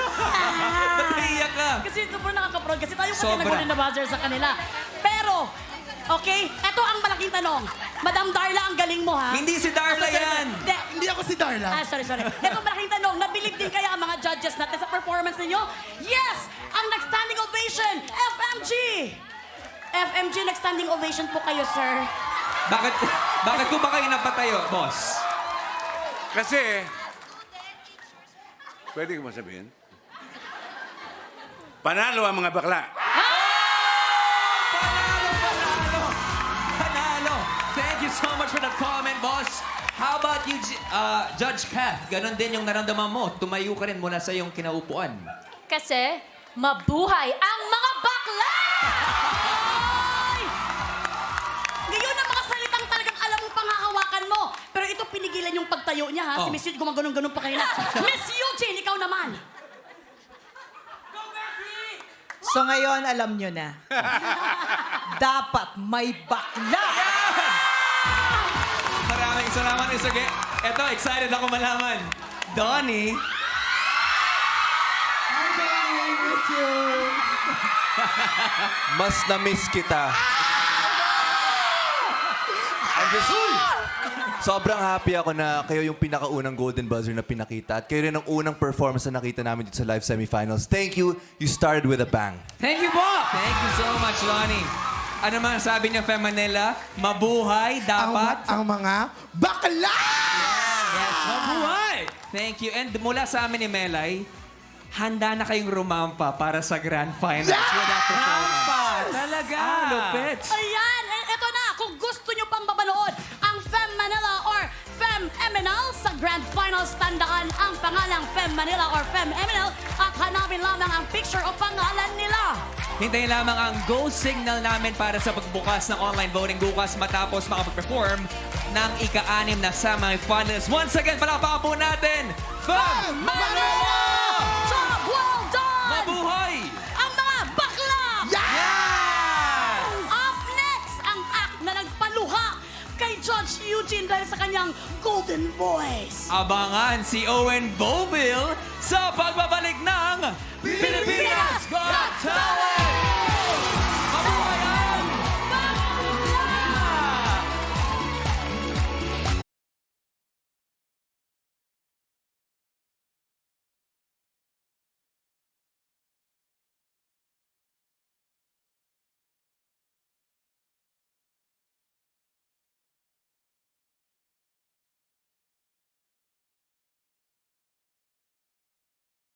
Ba't naiiyak ka? Kasi sobrang nakaka-proud. Kasi tayo kasi Sobra. nag-win the buzzer sa kanila. Pero, okay, eto ang malaking tanong. Madam Darla, ang galing mo, ha? Hindi si Darla Sorry, sorry, yan. sorry. Hindi. Hindi ako si Darla. Sorry. Ito malaking tanong. Nabilib din kaya ang mga judges natin sa performance ninyo? Yes! Ang nag-standing ovation, FMG! FMG, nag-standing ovation po kayo, sir. Bakit ko ba kayo napatayo, boss? Kasi, pwede ko masabihin? Panalo ang mga bakla. Panalo! Thank you so much for that comment, boss. How about you, Judge Kath? Ganon din yung naramdaman mo. Tumayo ka rin mula sa iyong kinaupuan. Kasi mabuhay ang mga bakla! Ngayon ang mga salitang talagang alam mo panghahawakan mo. Pero ito pinigilan yung pagtayo niya, ha? Si Oh. Miss Eugene gumagano'n-ganon pa kayo na. Miss Eugene, ikaw naman. So ngayon, alam nyo na. Dapat may bakla. Maraming salamat, Mr. Ge. Eto, excited ako malaman. Donnie. Mas na-miss kita. I'm just... Sobrang happy ako na kayo yung pinakaunang Golden Buzzer na pinakita at kayo rin ang unang performance na nakita namin dito sa live semifinals. Thank you. You started with a bang. Thank you po! Thank you so much, Donnie. Ano man sabi niya, Fem Manila? Mabuhay, dapat... Ang mga bakla! Yes, mabuhay! Thank you. And mula sa amin ni Melay, handa na kayong rumampa para sa Grand Finals with that performance. Talaga. Lupit. Ayan, eto na. Kung gusto nyo pang mapanood ang Fem Manila or Fem Eminal sa Grand Finals, tandaan ang pangalang Fem Manila or Fem Eminal at hanapin lamang ang picture o pangalan nila. Hintayin lamang ang go signal namin para sa pagbukas ng online voting bukas matapos makapag-perform ng ika-anim na semi-finals. Once again, palakpakan po natin, Fem Manila! Job well done! Mabuhay! Ang mga bakla! Yes! Up next, ang act na nagpaluha kay Judge Eugene dahil sa kanyang golden voice. Abangan si Owen Boville sa pagbabalik ng Pilipinas Got Talent!